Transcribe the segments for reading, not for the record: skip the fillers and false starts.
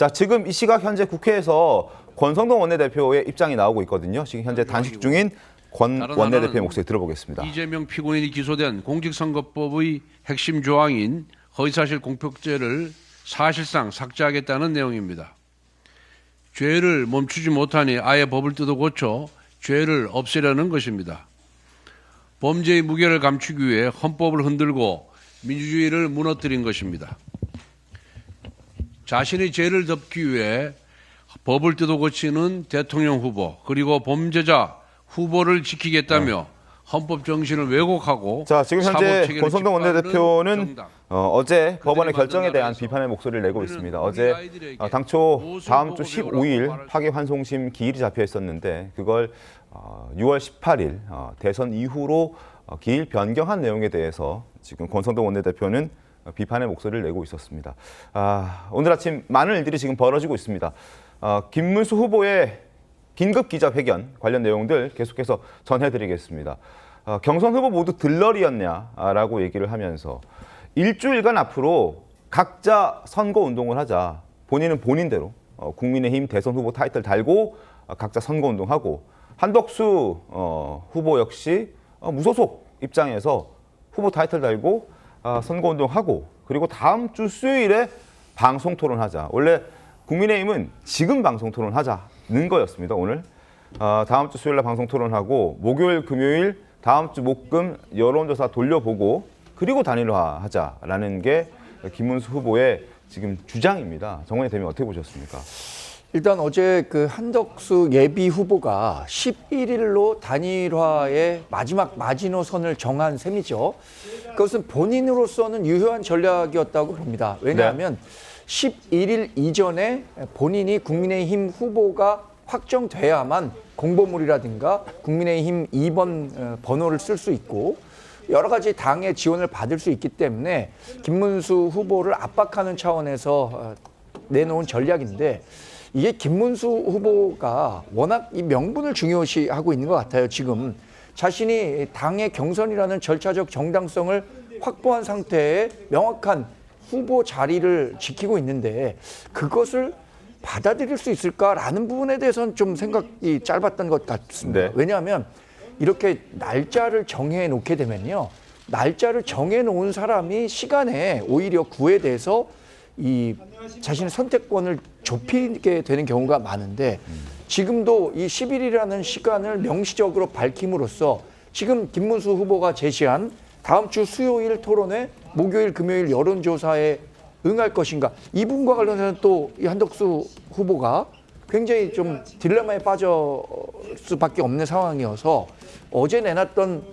자, 지금 이 시각 현재 국회에서 권성동 원내대표의 입장이 나오고 있거든요. 지금 현재 단식 중인 권 원내대표의 목소리 들어보겠습니다. 이재명 피고인이 기소된 공직선거법의 핵심 조항인 허위사실 공표죄를 사실상 삭제하겠다는 내용입니다. 죄를 멈추지 못하니 아예 법을 뜯어 고쳐 죄를 없애려는 것입니다. 범죄의 무게를 감추기 위해 헌법을 흔들고 민주주의를 무너뜨린 것입니다. 자신의 죄를 덮기 위해 법을 뜯어 고치는 대통령 후보 그리고 범죄자 후보를 지키겠다며 헌법 정신을 왜곡하고 자, 지금 현재 권성동 원내대표는 어제 법원의 결정에 대한 비판의 목소리를 내고 있습니다. 어제 당초 다음 주 15일 파기환송심 기일이 잡혀 있었는데 그걸 6월 18일 대선 이후로 기일 변경한 내용에 대해서 지금 권성동 원내대표는 비판의 목소리를 내고 있었습니다. 오늘 아침 많은 일들이 지금 벌어지고 있습니다. 김문수 후보의 긴급 기자회견 관련 내용들 계속해서 전해드리겠습니다. 경선 후보 모두 들러리였냐라고 얘기를 하면서 일주일간 앞으로 각자 선거운동을 하자. 본인은 본인대로 국민의힘 대선 후보 타이틀 달고 각자 선거운동하고 한덕수 후보 역시 무소속 입장에서 후보 타이틀 달고 선거운동하고 그리고 다음 주 수요일에 방송 토론하자. 원래 국민의힘은 지금 방송 토론하자는 거였습니다. 오늘 다음 주 수요일에 방송 토론하고 목요일, 금요일 다음 주 목금 여론조사 돌려보고 그리고 단일화하자라는 게 김문수 후보의 지금 주장입니다. 정원희 대변인 어떻게 보셨습니까? 일단 어제 그 한덕수 예비 후보가 11일로 단일화의 마지막 마지노선을 정한 셈이죠. 그것은 본인으로서는 유효한 전략이었다고 봅니다. 왜냐하면 11일 이전에 본인이 국민의힘 후보가 확정돼야만 공보물이라든가 국민의힘 2번 번호를 쓸 수 있고 여러 가지 당의 지원을 받을 수 있기 때문에 김문수 후보를 압박하는 차원에서 내놓은 전략인데 이게 김문수 후보가 워낙 이 명분을 중요시하고 있는 것 같아요. 지금 자신이 당의 경선이라는 절차적 정당성을 확보한 상태에 명확한 후보 자리를 지키고 있는데 그것을 받아들일 수 있을까라는 부분에 대해서는 좀 생각이 짧았던 것 같습니다. 네. 왜냐하면 이렇게 날짜를 정해 놓게 되면요. 날짜를 정해 놓은 사람이 시간에 오히려 구애돼서 이 자신의 선택권을 좁히게 되는 경우가 많은데 지금도 이 10일이라는 시간을 명시적으로 밝힘으로써 지금 김문수 후보가 제시한 다음 주 수요일 토론회, 목요일, 금요일 여론조사에 응할 것인가 이 부분과 관련해서는 또 이 한덕수 후보가 굉장히 좀 딜레마에 빠질 수밖에 없는 상황이어서 어제 내놨던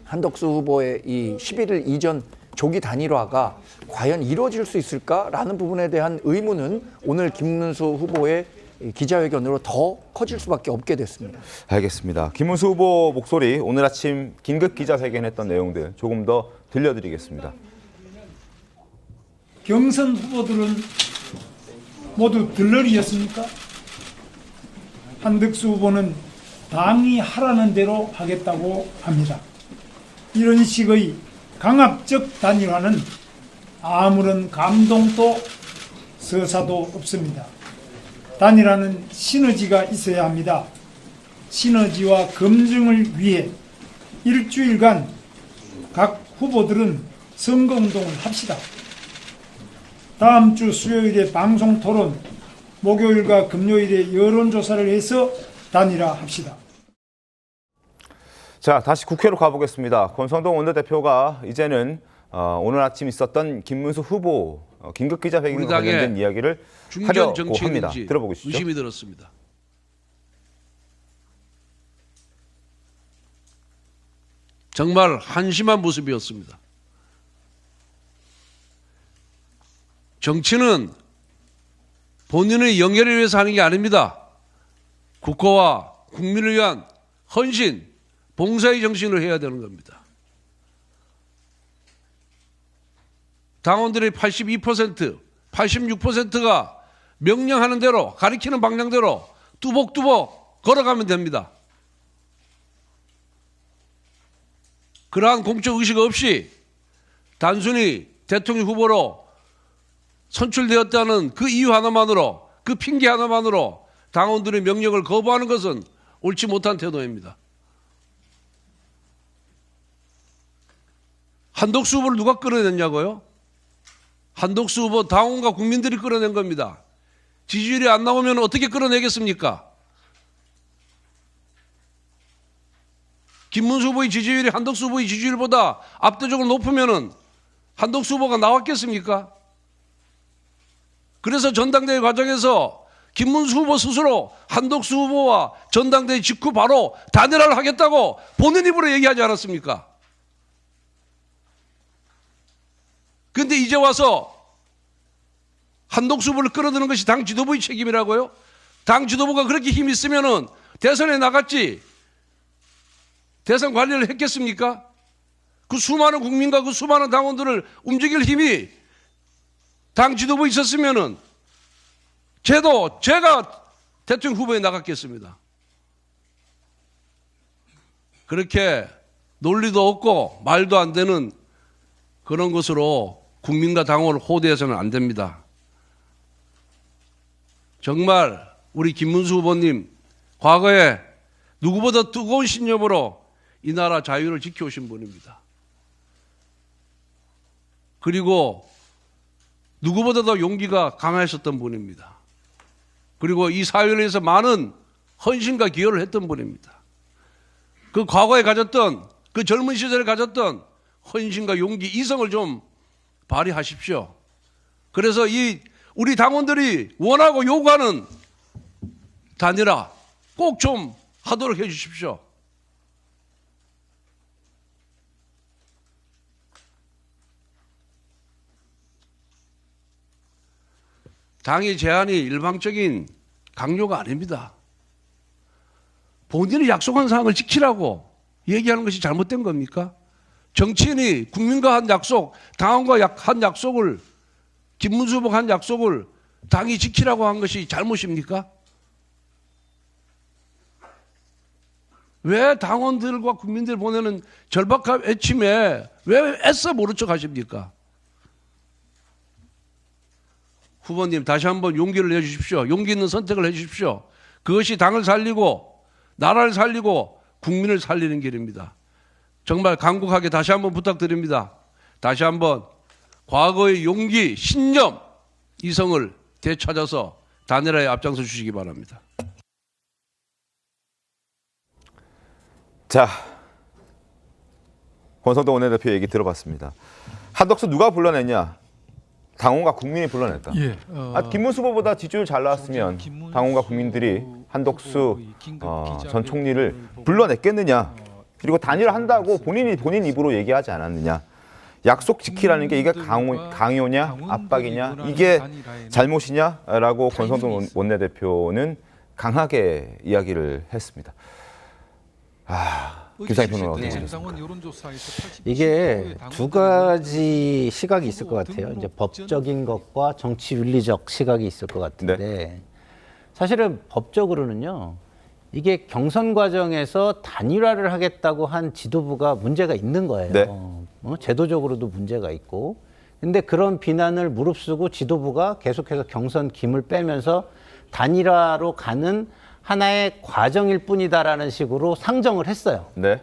한덕수 후보의 이 11일 이전 조기 단일화가 과연 이루어질 수 있을까라는 부분에 대한 의문은 오늘 김문수 후보의 기자회견으로 더 커질 수밖에 없게 됐습니다. 알겠습니다. 김문수 후보 목소리 오늘 아침 긴급 기자회견했던 내용들 조금 더 들려드리겠습니다. 경선 후보들은 모두 들러리였습니까? 한덕수 후보는 당이 하라는 대로 하겠다고 합니다. 이런 식의 강압적 단일화는 아무런 감동도 서사도 없습니다. 단일화는 시너지가 있어야 합니다. 시너지와 검증을 위해 일주일간 각 후보들은 선거운동을 합시다. 다음 주 수요일에 방송 토론, 목요일과 금요일에 여론조사를 해서 단일화합시다. 자, 다시 국회로 가보겠습니다. 권성동 원내대표가 이제는 오늘 아침 있었던 김문수 후보 긴급 기자회견과 관련된 이야기를 하려고 합니다. 들어보시죠. 의심이 들었습니다. 정말 한심한 모습이었습니다. 정치는 본인의 영예를 위해서 하는 게 아닙니다. 국가와 국민을 위한 헌신, 봉사의 정신으로 해야 되는 겁니다. 당원들의 82%, 86%가 명령하는 대로, 가리키는 방향대로 뚜벅뚜벅 걸어가면 됩니다. 그러한 공적 의식 없이 단순히 대통령 후보로 선출되었다는 그 이유 하나만으로 그 핑계 하나만으로 당원들의 명령을 거부하는 것은 옳지 못한 태도입니다. 한덕수 후보를 누가 끌어냈냐고요? 한덕수 후보 당원과 국민들이 끌어낸 겁니다. 지지율이 안 나오면 어떻게 끌어내겠습니까? 김문수 후보의 지지율이 한덕수 후보의 지지율보다 압도적으로 높으면은 한덕수 후보가 나왔겠습니까? 그래서 전당대회 과정에서 김문수 후보 스스로 한덕수 후보와 전당대회 직후 바로 단일화를 하겠다고 본인 입으로 얘기하지 않았습니까? 그런데 이제 와서 한덕수 후보를 끌어드는 것이 당 지도부의 책임이라고요? 당 지도부가 그렇게 힘이 있으면은 대선에 나갔지 대선 관리를 했겠습니까? 그 수많은 국민과 그 수많은 당원들을 움직일 힘이 당 지도부에 있었으면은 제가 대통령 후보에 나갔겠습니다. 그렇게 논리도 없고 말도 안 되는 그런 것으로 국민과 당원을 호도해서는 안 됩니다. 정말 우리 김문수 후보님 과거에 누구보다 뜨거운 신념으로 이 나라 자유를 지켜오신 분입니다. 그리고 누구보다도 용기가 강하셨던 분입니다. 그리고 이 사회를 위해서 많은 헌신과 기여를 했던 분입니다. 그 과거에 가졌던 그 젊은 시절에 가졌던 헌신과 용기, 이성을 좀 발휘하십시오. 그래서 우리 당원들이 원하고 요구하는 단일화 꼭 좀 하도록 해 주십시오. 당의 제안이 일방적인 강요가 아닙니다. 본인이 약속한 사항을 지키라고 얘기하는 것이 잘못된 겁니까? 정치인이 국민과 한 약속, 당원과 한 약속을, 김문수 후보가 한 약속을 당이 지키라고 한 것이 잘못입니까? 왜 당원들과 국민들 보내는 절박한 외침에 왜 애써 모른 척 하십니까? 후보님 다시 한번 용기를 내주십시오. 용기 있는 선택을 해주십시오. 그것이 당을 살리고 나라를 살리고 국민을 살리는 길입니다. 정말 간곡하게 다시 한번 부탁드립니다. 다시 한번 과거의 용기, 신념, 이성을 되찾아서 단일화에 앞장서 주시기 바랍니다. 자, 권성동 원내대표 얘기 들어봤습니다. 한덕수 누가 불러냈냐? 당원과 국민이 불러냈다. 김문수 후보보다 지지율 잘 나왔으면 당원과 국민들이 한덕수 전 총리를 불러냈겠느냐? 그리고 단일화한다고 본인 입으로 얘기하지 않았느냐? 약속 지키라는 게 이게 강요냐, 압박이냐, 이게 잘못이냐라고 권성동 원내대표는 강하게 이야기를 했습니다. 김상희 평론가 어떻게 보셨습니까? 이게 두 가지 시각이 있을 것 같아요. 이제 법적인 것과 정치 윤리적 시각이 있을 것 같은데 사실은 법적으로는요. 이게 경선 과정에서 단일화를 하겠다고 한 지도부가 문제가 있는 거예요. 네. 제도적으로도 문제가 있고. 근데 그런 비난을 무릅쓰고 지도부가 계속해서 경선 김을 빼면서 단일화로 가는 하나의 과정일 뿐이다라는 식으로 상정을 했어요. 네.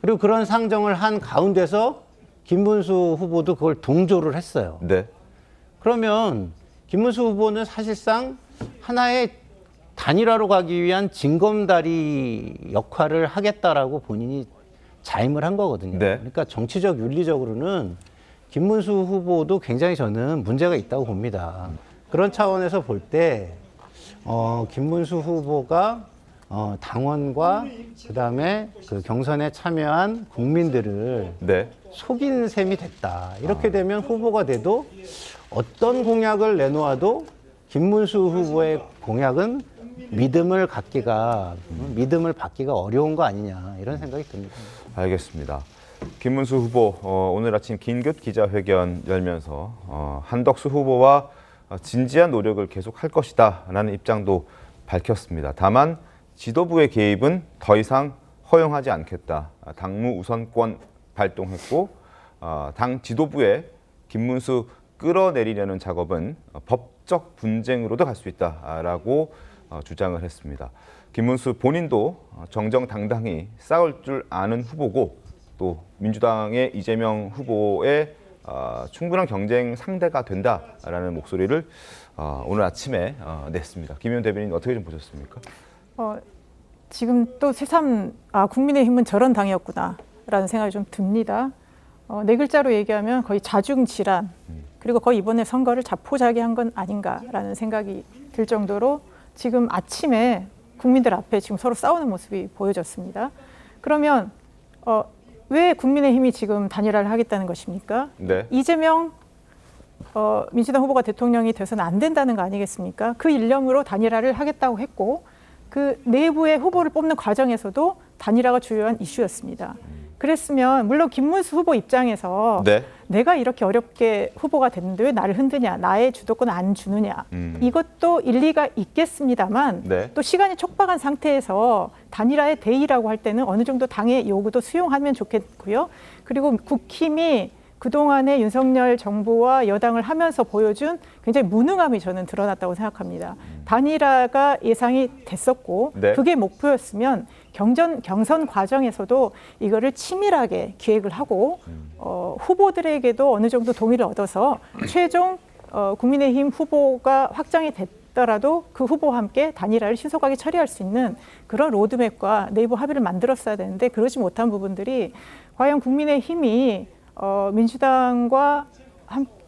그리고 그런 상정을 한 가운데서 김문수 후보도 그걸 동조를 했어요. 네. 그러면 김문수 후보는 사실상 하나의 단일화로 가기 위한 징검다리 역할을 하겠다라고 본인이 자임을 한 거거든요. 네. 그러니까 정치적 윤리적으로는 김문수 후보도 굉장히 저는 문제가 있다고 봅니다. 그런 차원에서 볼 때 김문수 후보가 당원과 그다음에 그 경선에 참여한 국민들을 네. 속인 셈이 됐다. 이렇게 되면 후보가 돼도 어떤 공약을 내놓아도 김문수 후보의 공약은 믿음을 받기가 어려운 거 아니냐 이런 생각이 듭니다. 알겠습니다. 김문수 후보 오늘 아침 긴급 기자회견 열면서 한덕수 후보와 진지한 노력을 계속할 것이다라는 입장도 밝혔습니다. 다만 지도부의 개입은 더 이상 허용하지 않겠다. 당무 우선권 발동했고 당 지도부에 김문수 끌어내리려는 작업은 법적 분쟁으로도 갈 수 있다라고 주장을 했습니다. 김문수 본인도 정정당당히 싸울 줄 아는 후보고 또 민주당의 이재명 후보의 충분한 경쟁 상대가 된다라는 목소리를 오늘 아침에 냈습니다. 김의원 대변인 어떻게 좀 보셨습니까? 지금 또 새삼 국민의힘은 저런 당이었구나라는 생각이 좀 듭니다. 네 글자로 얘기하면 거의 자중질환, 그리고 거의 이번에 선거를 자포자기한 건 아닌가라는 생각이 들 정도로 지금 아침에 국민들 앞에 지금 서로 싸우는 모습이 보여졌습니다. 그러면 왜 국민의힘이 지금 단일화를 하겠다는 것입니까? 네. 이재명 민주당 후보가 대통령이 돼서는 안 된다는 거 아니겠습니까? 그 일념으로 단일화를 하겠다고 했고 그 내부의 후보를 뽑는 과정에서도 단일화가 주요한 이슈였습니다. 그랬으면 물론 김문수 후보 입장에서 네. 내가 이렇게 어렵게 후보가 됐는데 왜 나를 흔드냐, 나의 주도권을 안 주느냐, 이것도 일리가 있겠습니다만 네. 또 시간이 촉박한 상태에서 단일화의 대의라고 할 때는 어느 정도 당의 요구도 수용하면 좋겠고요. 그리고 국힘이 그동안의 윤석열 정부와 여당을 하면서 보여준 굉장히 무능함이 저는 드러났다고 생각합니다. 단일화가 예상이 됐었고 네. 그게 목표였으면 경선 과정에서도 이거를 치밀하게 기획을 하고 후보들에게도 어느 정도 동의를 얻어서 최종 국민의힘 후보가 확정이 됐더라도 그 후보와 함께 단일화를 신속하게 처리할 수 있는 그런 로드맵과 내부 합의를 만들었어야 되는데 그러지 못한 부분들이 과연 국민의힘이 민주당과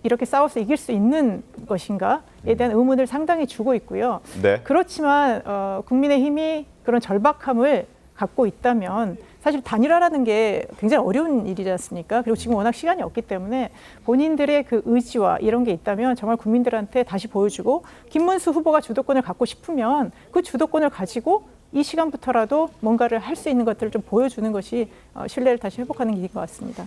이렇게 싸워서 이길 수 있는 것인가에 대한 의문을 상당히 주고 있고요. 네. 그렇지만 국민의힘이 그런 절박함을 갖고 있다면 사실 단일화라는 게 굉장히 어려운 일이지 않습니까? 그리고 지금 워낙 시간이 없기 때문에 본인들의 그 의지와 이런 게 있다면 정말 국민들한테 다시 보여주고 김문수 후보가 주도권을 갖고 싶으면 그 주도권을 가지고 이 시간부터라도 뭔가를 할 수 있는 것들을 좀 보여주는 것이 신뢰를 다시 회복하는 길인 것 같습니다.